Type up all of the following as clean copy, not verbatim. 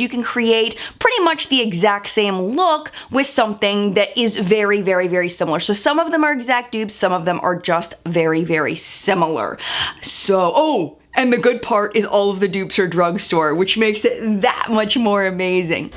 because you can create pretty much the exact same look with something that is very, very, very similar. So some of them are exact dupes, some of them are just very, very similar. So, and the good part is all of the dupes are drugstore, which makes it that much more amazing.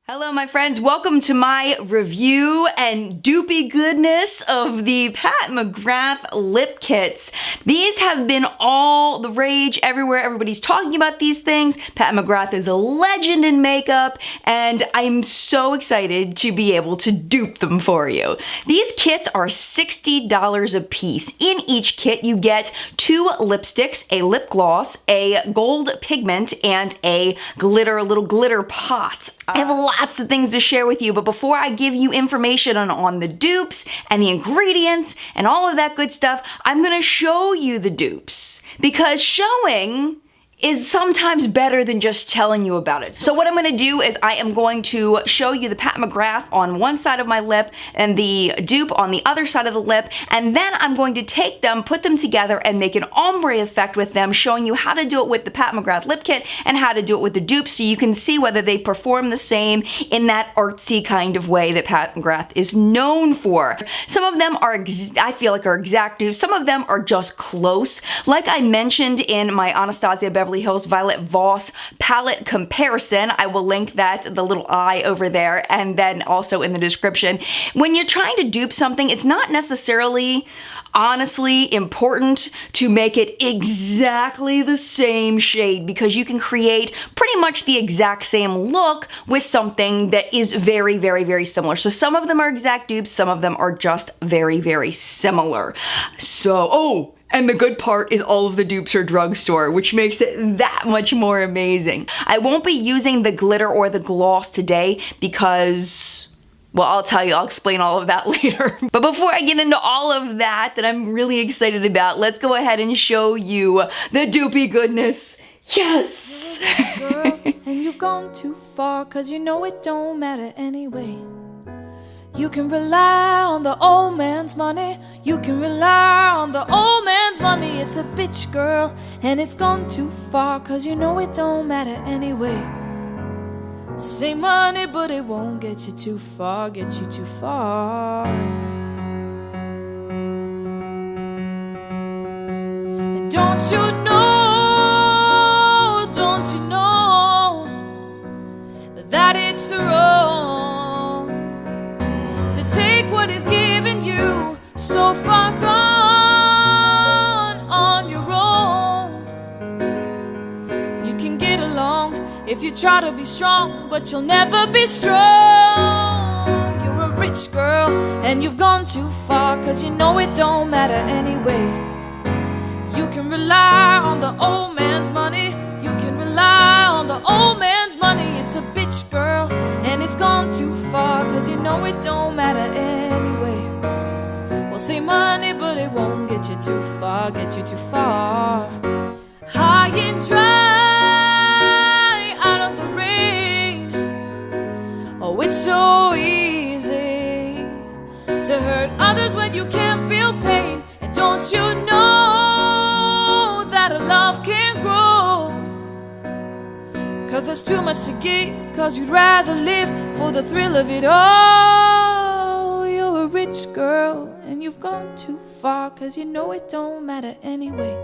Hello my friends, welcome to my review and dupey goodness of the Pat McGrath lip kits. These have been all the rage everywhere. Everybody's talking about these things. Pat McGrath is a legend in makeup, and I'm so excited to be able to dupe them for you. These kits are $60 a piece. In each kit you get 2 lipsticks, a lip gloss, a gold pigment, and a little glitter pot. I have lots of things to share with you, but before I give you information on the dupes and the ingredients and all of that good stuff, I'm gonna show you the dupes, because showing is sometimes better than just telling you about it. So what I'm gonna do is I am going to show you the Pat McGrath on one side of my lip and the dupe on the other side of the lip, and then I'm going to take them, put them together, and make an ombre effect with them, showing you how to do it with the Pat McGrath lip kit and how to do it with the dupe, so you can see whether they perform the same in that artsy kind of way that Pat McGrath is known for. Some of them are, I feel like, are exact dupes. Some of them are just close. Like I mentioned in my Anastasia Beverly Hills Violet Voss palette comparison, I will link that, the little eye over there, and then also in the description. When you're trying to dupe something, it's not necessarily honestly important to make it exactly the same shade, because you can create pretty much the exact same look with something that is very, very, very similar. So some of them are exact dupes, some of them are just very, very similar. So, and the good part is all of the dupes are drugstore, which makes it that much more amazing. I won't be using the glitter or the gloss today because, well, I'll tell you, I'll explain all of that later. But before I get into all of that I'm really excited about, let's go ahead and show you the dupey goodness. Yes! Girl, and you've gone too far, 'cause you know it don't matter anyway. You can rely on the old man's money. You can rely on the old man's money. It's a bitch, girl, and it's gone too far, 'cause you know it don't matter anyway. Say money, but it won't get you too far, get you too far. And don't you know that it's wrong to take what is given you, so far gone on your own. You can get along if you try to be strong, but you'll never be strong. You're a rich girl, and you've gone too far, 'cause you know it don't matter anyway. You can rely on the old man's money. You can rely on the old man's money. It's a bitch, girl, and it's gone too far, 'cause you know it don't matter anyway. Well, say money, but it won't get you too far, get you too far. High and dry, out of the rain. Oh, it's so easy to hurt others when you can't feel pain. And don't you know that a love can grow? 'Cause there's too much to give, 'cause you'd rather live for the thrill of it all. You're a rich girl, and you've gone too far, 'cause you know it don't matter anyway.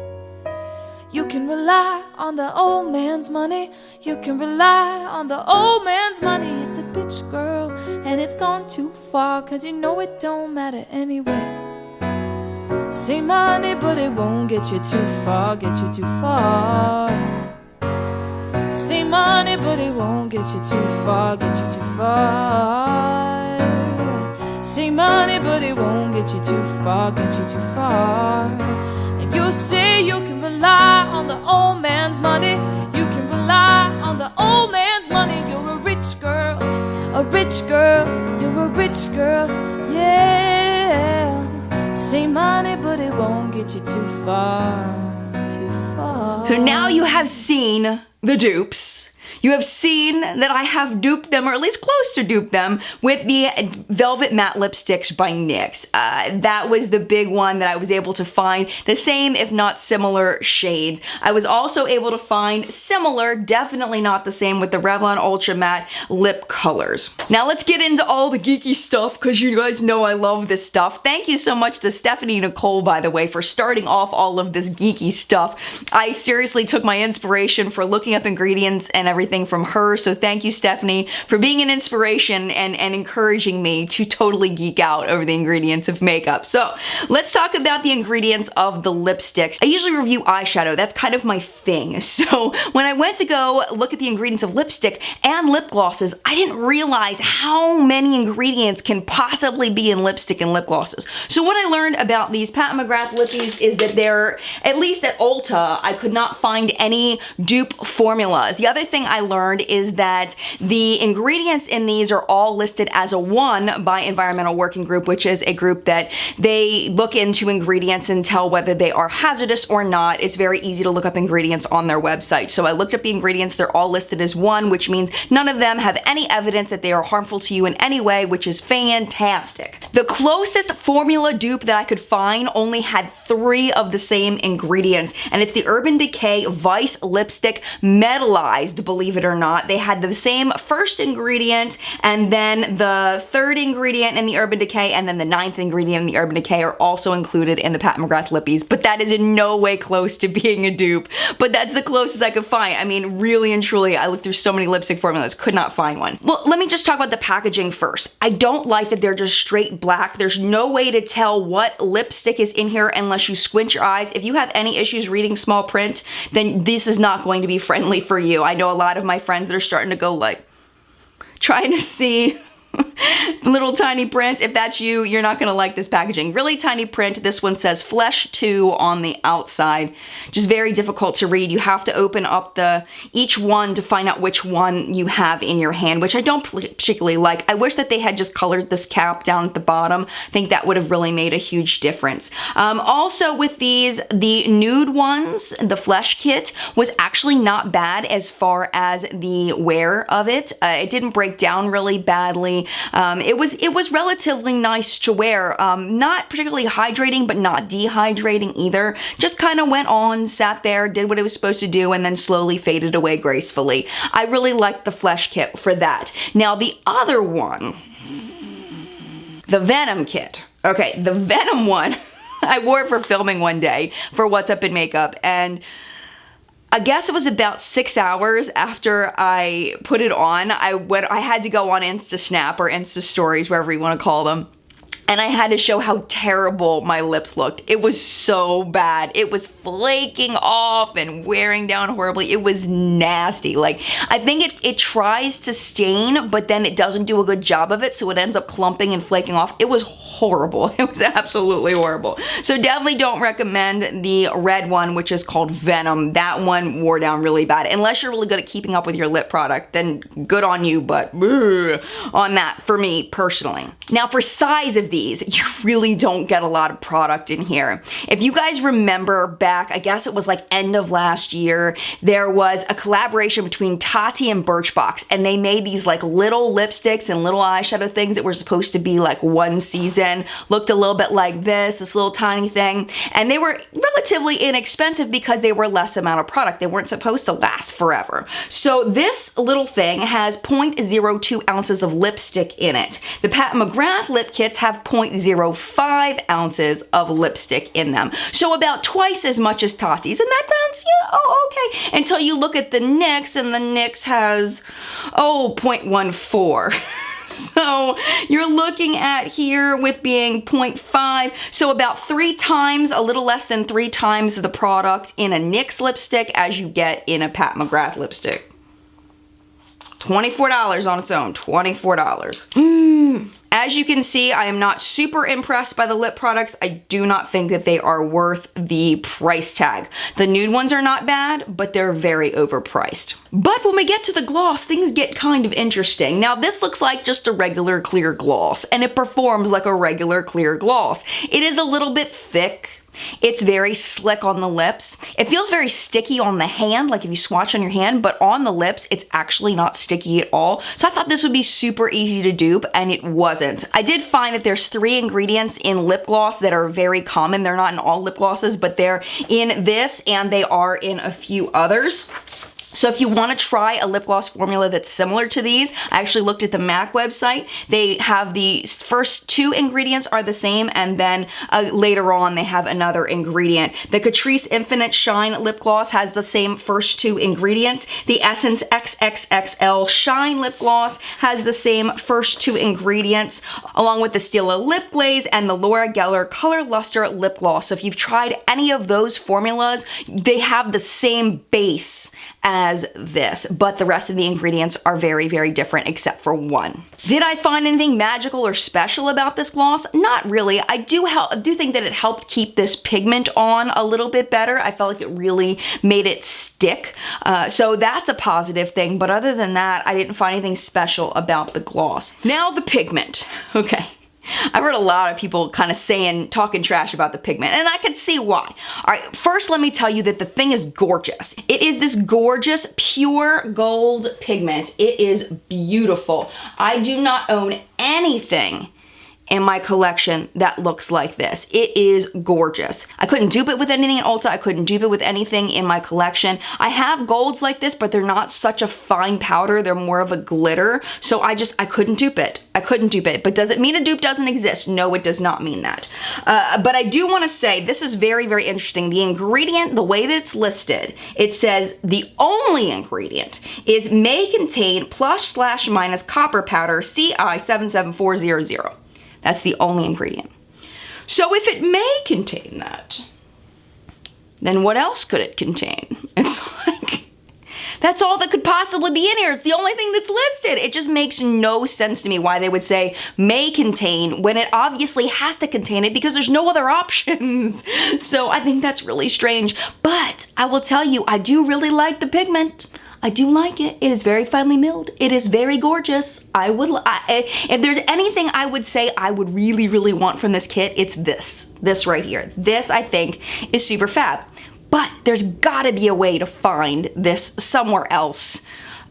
You can rely on the old man's money. You can rely on the old man's money. It's a bitch, girl, and it's gone too far, 'cause you know it don't matter anyway. Say money, but it won't get you too far, get you too far. Say money, but it won't get you too far, get you too far. Say money, but it won't get you too far, get you too far. And you say you can rely on the old man's money. You can rely on the old man's money. You're a rich girl, a rich girl. You're a rich girl, yeah. Say money, but it won't get you too far, too far. So now you have seen the dupes. You have seen that I have duped them, or at least close to duped them, with the Velvet Matte Lipsticks by NYX. That was the big one that I was able to find the same, if not similar, shades. I was also able to find similar, definitely not the same, with the Revlon Ultra Matte lip colors. Now let's get into all the geeky stuff, because you guys know I love this stuff. Thank you so much to Stephanie Nicole, by the way, for starting off all of this geeky stuff. I seriously took my inspiration for looking up ingredients and everything from her, so thank you, Stephanie, for being an inspiration and encouraging me to totally geek out over the ingredients of makeup. So let's talk about the ingredients of the lipsticks. I usually review eyeshadow, that's kind of my thing. So when I went to go look at the ingredients of lipstick and lip glosses, I didn't realize how many ingredients can possibly be in lipstick and lip glosses. So what I learned about these Pat McGrath lippies is that they're, at least at Ulta, I could not find any dupe formulas. The other thing I learned is that the ingredients in these are all listed as a 1 by Environmental Working Group, which is a group that they look into ingredients and tell whether they are hazardous or not. It's very easy to look up ingredients on their website. So I looked up the ingredients, they're all listed as 1, which means none of them have any evidence that they are harmful to you in any way, which is fantastic. The closest formula dupe that I could find only had 3 of the same ingredients, and it's the Urban Decay Vice Lipstick Metallized, believe it or not. They had the same first ingredient, and then the 3rd ingredient in the Urban Decay, and then the 9th ingredient in the Urban Decay are also included in the Pat McGrath lippies, but that is in no way close to being a dupe, but that's the closest I could find. I mean, really and truly, I looked through so many lipstick formulas, could not find one. Well, let me just talk about the packaging first. I don't like that they're just straight black. There's no way to tell what lipstick is in here unless you squint your eyes. If you have any issues reading small print, then this is not going to be friendly for you. I know a lot of my friends that are starting to go like, trying to see little tiny print. If that's you, you're not gonna like this packaging. Really tiny print. This one says Flesh 2 on the outside. Just very difficult to read. You have to open up each one to find out which one you have in your hand, which I don't particularly like. I wish that they had just colored this cap down at the bottom. I think that would have really made a huge difference. Also with these, the nude ones, the Flesh kit was actually not bad as far as the wear of it. It didn't break down really badly. It was relatively nice to wear. Not particularly hydrating, but not dehydrating either. Just kind of went on, sat there, did what it was supposed to do, and then slowly faded away gracefully. I really liked the Flesh kit for that. Now the other one, the Venom kit. Okay, the Venom one, I wore it for filming one day for What's Up in Makeup, and I guess it was about 6 hours after I put it on, I had to go on Insta Snap or Insta Stories, wherever you want to call them, and I had to show how terrible my lips looked. It was so bad. It was flaking off and wearing down horribly. It was nasty. Like, I think it tries to stain, but then it doesn't do a good job of it, so it ends up clumping and flaking off. It was horrible. It was absolutely horrible. So definitely don't recommend the red one, which is called Venom. That one wore down really bad. Unless you're really good at keeping up with your lip product, then good on you, but on that for me personally. Now for size of these, you really don't get a lot of product in here. If you guys remember back, I guess it was like end of last year, there was a collaboration between Tati and Birchbox, and they made these like little lipsticks and little eyeshadow things that were supposed to be like one season. Looked a little bit like this little tiny thing, and they were relatively inexpensive because they were less amount of product. They weren't supposed to last forever. So this little thing has 0.02 ounces of lipstick in it. The Pat McGrath lip kits have 0.05 ounces of lipstick in them. So about twice as much as Tati's, and that sounds, yeah, oh, okay. Until you look at the NYX, and the NYX has, 0.14. So you're looking at here with being 0.5, so about 3 times, a little less than 3 times the product in a NYX lipstick as you get in a Pat McGrath lipstick. $24 on its own, $24. As you can see, I am not super impressed by the lip products. I do not think that they are worth the price tag. The nude ones are not bad, but they're very overpriced. But when we get to the gloss, things get kind of interesting. Now this looks like just a regular clear gloss, and it performs like a regular clear gloss. It is a little bit thick. It's very slick on the lips. It feels very sticky on the hand, like if you swatch on your hand, but on the lips, it's actually not sticky at all. So I thought this would be super easy to dupe, and it wasn't. I did find that there's 3 ingredients in lip gloss that are very common. They're not in all lip glosses, but they're in this, and they are in a few others. So if you want to try a lip gloss formula that's similar to these, I actually looked at the MAC website. They have the first 2 ingredients are the same, and then later on they have another ingredient. The Catrice Infinite Shine Lip Gloss has the same first 2 ingredients. The Essence XXXL Shine Lip Gloss has the same first 2 ingredients, along with the Stila Lip Glaze and the Laura Geller Color Luster Lip Gloss. So if you've tried any of those formulas, they have the same base as this, but the rest of the ingredients are very, very different except for one. Did I find anything magical or special about this gloss? Not really. I do think that it helped keep this pigment on a little bit better. I felt like it really made it stick. So that's a positive thing, but other than that, I didn't find anything special about the gloss. Now the pigment. Okay. I've heard a lot of people kind of talking trash about the pigment, and I could see why. All right, first let me tell you that the thing is gorgeous. It is this gorgeous, pure gold pigment. It is beautiful. I do not own anything in my collection that looks like this. It is gorgeous. I couldn't dupe it with anything in Ulta. I couldn't dupe it with anything in my collection. I have golds like this, but they're not such a fine powder. They're more of a glitter. So I couldn't dupe it. I couldn't dupe it. But does it mean a dupe doesn't exist? No, it does not mean that. But I do want to say this is very, very interesting. The ingredient, the way that it's listed, it says the only ingredient is may contain +/- copper powder CI77400. That's the only ingredient. So if it may contain that, then what else could it contain? It's like, that's all that could possibly be in here. It's the only thing that's listed. It just makes no sense to me why they would say may contain when it obviously has to contain it because there's no other options. So I think that's really strange. But I will tell you, I do really like the pigment. I do like it. It is very finely milled. It is very gorgeous. If there's anything I would say I would really, really want from this kit, it's this right here. This, I think, is super fab. But there's gotta be a way to find this somewhere else.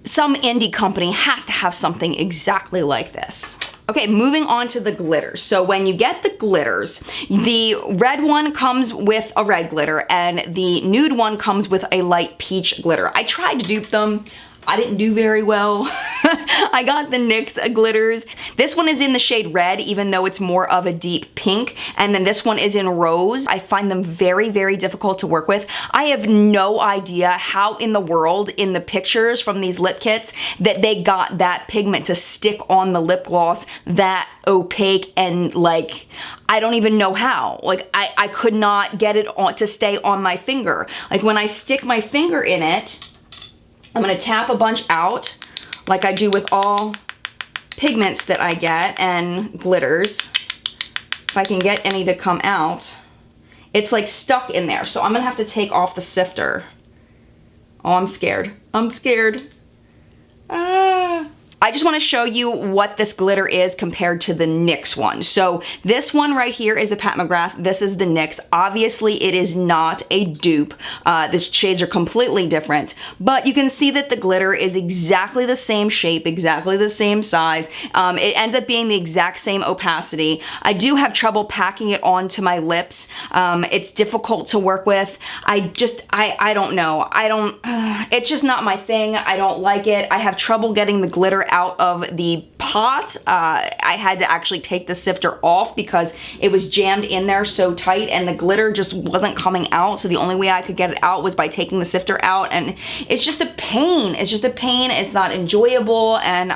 Some indie company has to have something exactly like this. Okay, moving on to the glitters. So when you get the glitters, the red one comes with a red glitter and the nude one comes with a light peach glitter. I tried to dupe them. I didn't do very well. I got the NYX glitters. This one is in the shade red, even though it's more of a deep pink. And then this one is in rose. I find them very, very difficult to work with. I have no idea how in the world in the pictures from these lip kits that they got that pigment to stick on the lip gloss that opaque and like, I don't even know how. Like I could not get it on to stay on my finger. Like when I stick my finger in it, I'm gonna tap a bunch out like I do with all pigments that I get and glitters. If I can get any to come out, it's like stuck in there. So I'm gonna have to take off the sifter. Oh, I'm scared. I'm scared. I just want to show you what this glitter is compared to the NYX one. So this one right here is the Pat McGrath. This is the NYX. Obviously, it is not a dupe. The shades are completely different, but you can see that the glitter is exactly the same shape, exactly the same size. It ends up being the exact same opacity. I do have trouble packing it onto my lips. It's difficult to work with. I don't know. It's just not my thing. I don't like it. I have trouble getting the glitter out of the pot. I had to actually take the sifter off because it was jammed in there so tight and the glitter just wasn't coming out. So the only way I could get it out was by taking the sifter out, and it's just a pain. It's just a pain. It's not enjoyable, and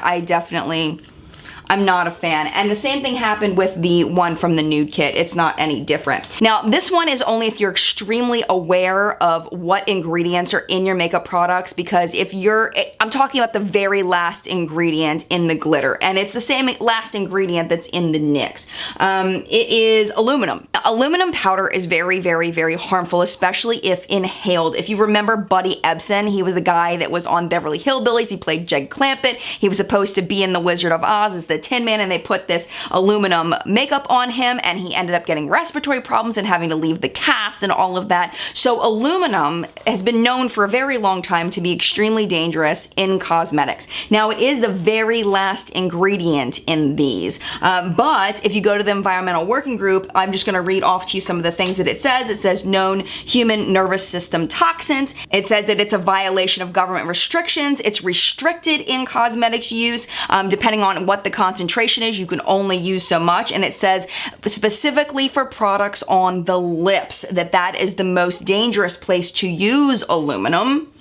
I'm not a fan. And the same thing happened with the one from the nude kit. It's not any different. Now, this one is only if you're extremely aware of what ingredients are in your makeup products, because I'm talking about the very last ingredient in the glitter, and it's the same last ingredient that's in the NYX. It is aluminum. Now, aluminum powder is very, very, very harmful, especially if inhaled. If you remember Buddy Ebsen, he was the guy that was on Beverly Hillbillies. He played Jed Clampett. He was supposed to be in The Wizard of Oz as the the Tin Man and they put this aluminum makeup on him, and he ended up getting respiratory problems and having to leave the cast and all of that. So aluminum has been known for a very long time to be extremely dangerous in cosmetics. Now, it is the very last ingredient in these, but if you go to the Environmental Working Group, I'm just gonna read off to you some of the things that it says. It says known human nervous system toxins. It says that it's a violation of government restrictions. It's restricted in cosmetics use. Depending on what the concentration is, you can only use so much. And it says specifically for products on the lips that is the most dangerous place to use aluminum.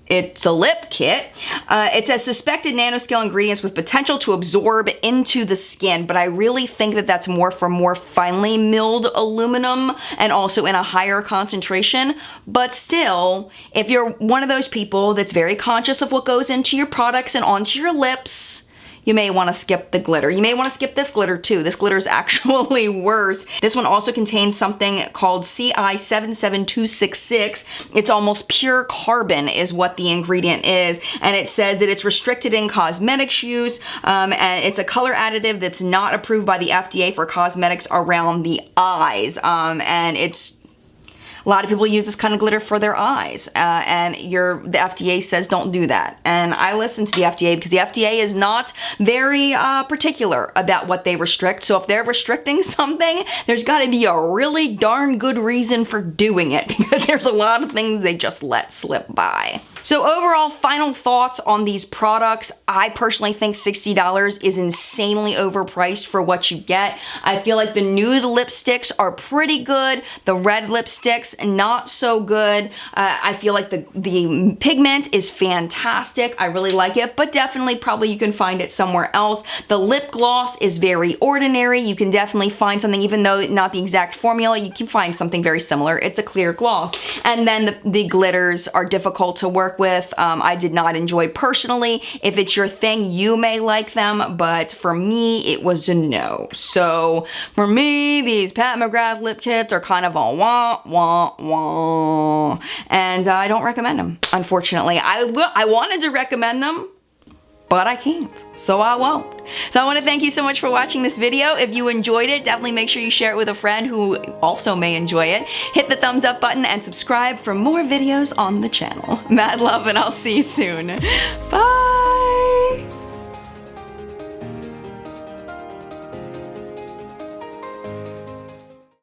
It's a lip kit. It says suspected nanoscale ingredients with potential to absorb into the skin, but I really think that that's more for more finely milled aluminum and also in a higher concentration. But still, if you're one of those people that's very conscious of what goes into your products and onto your lips, you may want to skip the glitter. You may want to skip this glitter too. This glitter is actually worse. This one also contains something called CI77266. It's almost pure carbon is what the ingredient is. And it says that it's restricted in cosmetics use. And it's a color additive that's not approved by the FDA for cosmetics around the eyes. And it's a lot of people use this kind of glitter for their eyes, and the FDA says don't do that. And I listen to the FDA because the FDA is not very particular about what they restrict. So if they're restricting something, there's got to be a really darn good reason for doing it, because there's a lot of things they just let slip by. So overall, final thoughts on these products. I personally think $60 is insanely overpriced for what you get. I feel like the nude lipsticks are pretty good. The red lipsticks, not so good. I feel like the pigment is fantastic. I really like it, but definitely probably you can find it somewhere else. The lip gloss is very ordinary. You can definitely find something, even though not the exact formula, you can find something very similar. It's a clear gloss. And then the glitters are difficult to work with. I did not enjoy personally. If it's your thing, you may like them, but for me, it was a no. So for me, these Pat McGrath lip kits are kind of a wah, wah, wah. And I don't recommend them, unfortunately. I wanted to recommend them, but I can't, so I won't. So I want to thank you so much for watching this video. If you enjoyed it, definitely make sure you share it with a friend who also may enjoy it. Hit the thumbs up button and subscribe for more videos on the channel. Mad love, and I'll see you soon. Bye.